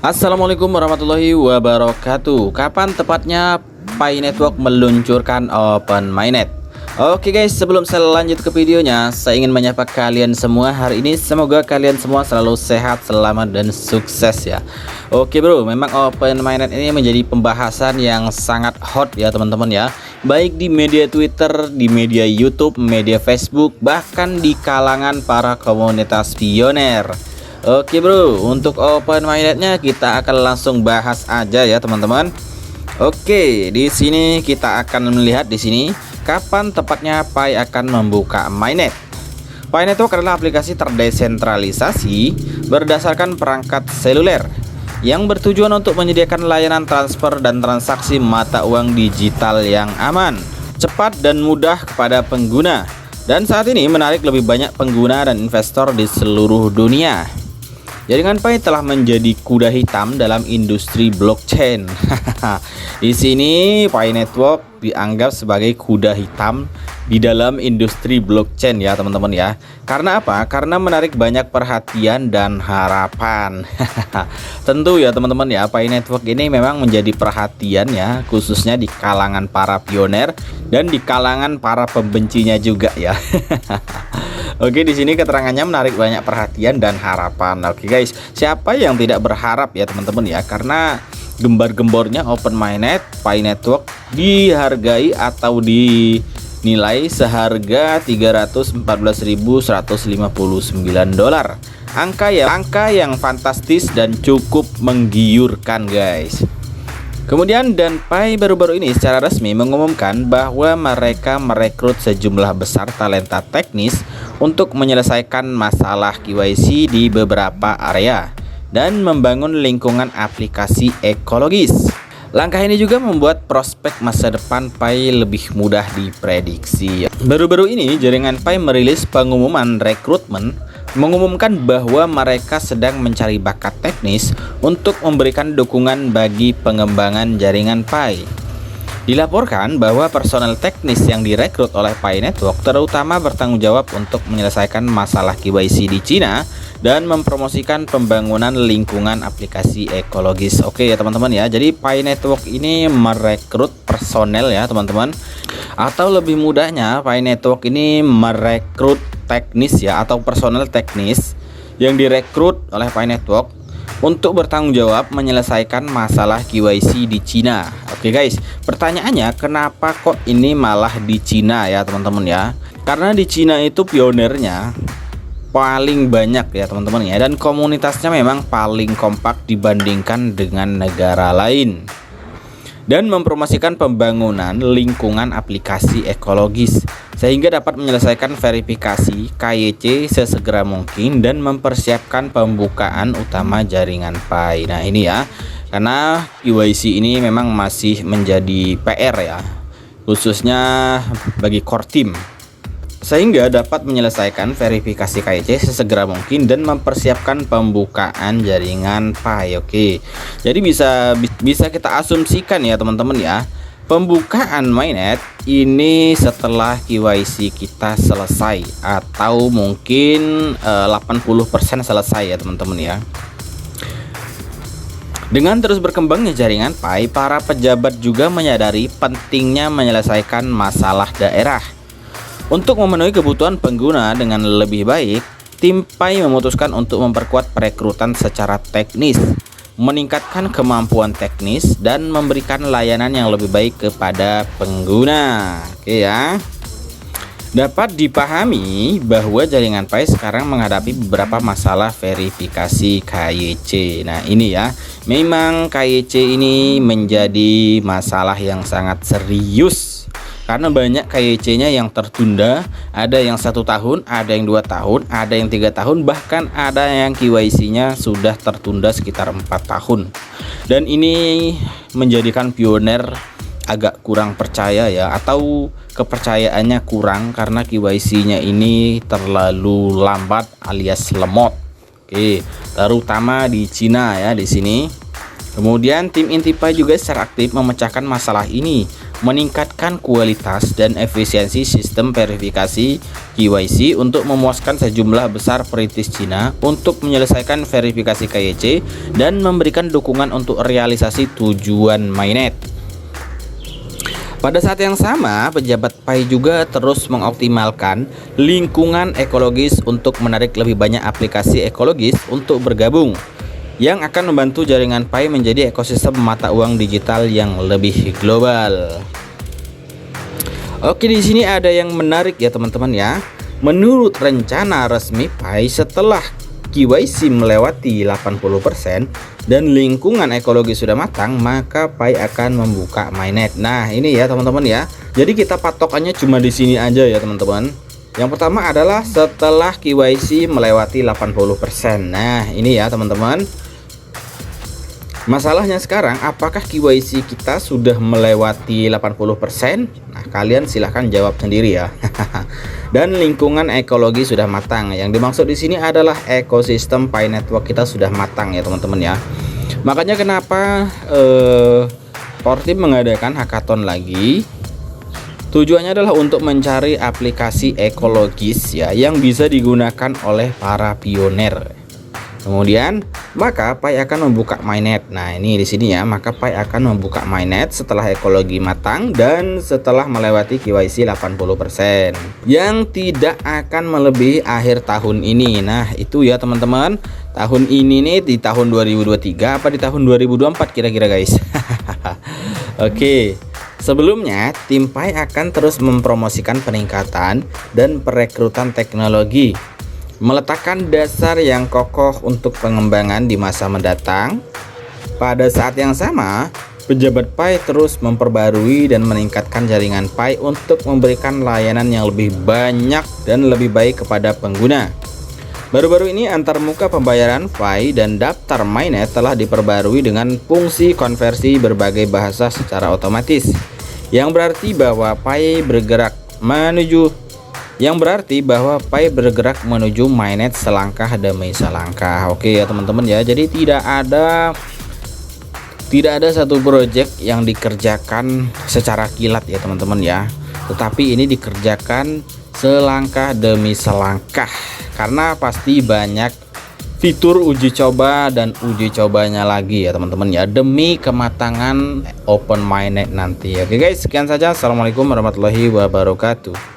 Assalamualaikum warahmatullahi wabarakatuh. Kapan tepatnya Pi Network meluncurkan Open Mainnet? Oke guys, sebelum saya lanjut ke videonya, saya ingin menyapa kalian semua hari ini. Semoga kalian semua selalu sehat, selamat, dan sukses ya. Oke bro, memang Open Mainnet ini menjadi pembahasan yang sangat hot ya teman-teman ya. Baik di media Twitter, di media YouTube, media Facebook, bahkan di kalangan para komunitas pioner. Oke bro, untuk Open Mainnet-nya kita akan langsung bahas aja ya teman-teman. Oke, di sini kita akan melihat di sini kapan tepatnya Pi akan membuka mainnet. Pi Network adalah aplikasi terdesentralisasi berdasarkan perangkat seluler yang bertujuan untuk menyediakan layanan transfer dan transaksi mata uang digital yang aman, cepat, dan mudah kepada pengguna. Dan saat ini menarik lebih banyak pengguna dan investor di seluruh dunia. Jaringan Pi telah menjadi kuda hitam dalam industri blockchain. Di sini Pi Network dianggap sebagai kuda hitam di dalam industri blockchain ya teman-teman ya. Karena apa? Karena menarik banyak perhatian dan harapan. Tentu ya teman-teman ya, Pi Network ini memang menjadi perhatian ya, khususnya di kalangan para pioner dan di kalangan para pembencinya juga ya. Oke, di sini keterangannya menarik banyak perhatian dan harapan. Oke guys, siapa yang tidak berharap ya teman-teman ya, karena gembar-gembornya Open Mainnet, Pi Network dihargai atau dinilai seharga $314.159. Angka yang fantastis dan cukup menggiurkan guys. Kemudian Pi baru-baru ini secara resmi mengumumkan bahwa mereka merekrut sejumlah besar talenta teknis untuk menyelesaikan masalah KYC di beberapa area dan membangun lingkungan aplikasi ekologis. Langkah ini juga membuat prospek masa depan Pi lebih mudah diprediksi. Baru-baru ini jaringan Pi merilis pengumuman rekrutmen, mengumumkan bahwa mereka sedang mencari bakat teknis untuk memberikan dukungan bagi pengembangan jaringan Pi. Dilaporkan bahwa personel teknis yang direkrut oleh Pi Network terutama bertanggung jawab untuk menyelesaikan masalah KYC di Cina dan mempromosikan pembangunan lingkungan aplikasi ekologis. Oke ya teman-teman ya, jadi Pi Network ini merekrut personel ya teman-teman. Atau lebih mudahnya, Pi Network ini merekrut teknis ya, atau personel teknis yang direkrut oleh Pi Network untuk bertanggung jawab menyelesaikan masalah KYC di Cina. Oke guys, pertanyaannya kenapa kok ini malah di Cina ya teman-teman ya? Karena di Cina itu pionernya paling banyak ya teman-teman ya, dan komunitasnya memang paling kompak dibandingkan dengan negara lain, dan mempromosikan pembangunan lingkungan aplikasi ekologis sehingga dapat menyelesaikan verifikasi KYC sesegera mungkin dan mempersiapkan pembukaan utama jaringan Pi. Nah ini ya, karena KYC ini memang masih menjadi PR ya, khususnya bagi core team, sehingga dapat menyelesaikan verifikasi KYC sesegera mungkin dan mempersiapkan pembukaan jaringan Pi. Oke, jadi bisa kita asumsikan ya teman-teman ya, pembukaan mainnet ini setelah KYC kita selesai atau mungkin 80% selesai ya teman-teman ya. Dengan terus berkembangnya jaringan Pi, para pejabat juga menyadari pentingnya menyelesaikan masalah daerah. Untuk memenuhi kebutuhan pengguna dengan lebih baik, tim Pi memutuskan untuk memperkuat perekrutan secara teknis, meningkatkan kemampuan teknis, dan memberikan layanan yang lebih baik kepada pengguna. Oke ya. Dapat dipahami bahwa jaringan Pi sekarang menghadapi beberapa masalah verifikasi KYC. Nah ini ya, memang KYC ini menjadi masalah yang sangat serius. Karena banyak KYC-nya yang tertunda, ada yang 1 tahun, ada yang 2 tahun, ada yang 3 tahun, bahkan ada yang KYC-nya sudah tertunda sekitar 4 tahun. Dan ini menjadikan pioner agak kurang percaya ya, atau kepercayaannya kurang karena KYC-nya ini terlalu lambat alias lemot. Oke, terutama di Cina ya di sini. Kemudian tim inti Pi juga secara aktif memecahkan masalah ini meningkatkan kualitas dan efisiensi sistem verifikasi KYC untuk memuaskan sejumlah besar perintis Cina untuk menyelesaikan verifikasi KYC dan memberikan dukungan untuk realisasi tujuan mainnet. Pada saat yang sama, pejabat Pi juga terus mengoptimalkan lingkungan ekologis untuk menarik lebih banyak aplikasi ekologis untuk bergabung, yang akan membantu jaringan Pi menjadi ekosistem mata uang digital yang lebih global. Oke, di sini ada yang menarik ya teman-teman ya. Menurut rencana resmi Pi, setelah KYC melewati 80% dan lingkungan ekologi sudah matang, maka Pi akan membuka mainnet. Nah, ini ya teman-teman ya. Jadi kita patokannya cuma di sini aja ya teman-teman. Yang pertama adalah setelah KYC melewati 80%. Nah, ini ya teman-teman. Masalahnya sekarang, apakah KYC kita sudah melewati 80%? Nah, kalian silahkan jawab sendiri ya. Dan lingkungan ekologi sudah matang. Yang dimaksud di sini adalah ekosistem Pi Network kita sudah matang ya teman-teman ya. Makanya kenapa Portim mengadakan hackathon lagi. Tujuannya adalah untuk mencari aplikasi ekologis ya yang bisa digunakan oleh para pioner. Kemudian maka Pi akan membuka mainnet. Nah, ini di sini ya, maka Pi akan membuka mainnet setelah ekologi matang dan setelah melewati KYC 80% yang tidak akan melebihi akhir tahun ini. Nah, itu ya teman-teman. Tahun ini nih, di tahun 2023 apa di tahun 2024 kira-kira guys. Oke. Sebelumnya, tim Pi akan terus mempromosikan peningkatan dan perekrutan teknologi, meletakkan dasar yang kokoh untuk pengembangan di masa mendatang. Pada saat yang sama, pejabat Pi terus memperbarui dan meningkatkan jaringan Pi untuk memberikan layanan yang lebih banyak dan lebih baik kepada pengguna. Baru-baru ini antarmuka pembayaran Pi dan daftar mainnet telah diperbarui dengan fungsi konversi berbagai bahasa secara otomatis, yang berarti bahwa Pi bergerak menuju mainnet selangkah demi selangkah. Oke ya teman-teman ya. Jadi tidak ada satu project yang dikerjakan secara kilat ya teman-teman ya. Tetapi ini dikerjakan selangkah demi selangkah karena pasti banyak fitur uji coba dan uji cobanya lagi ya teman-teman ya, demi kematangan open mainnet nanti. Oke guys, sekian saja. Assalamualaikum warahmatullahi wabarakatuh.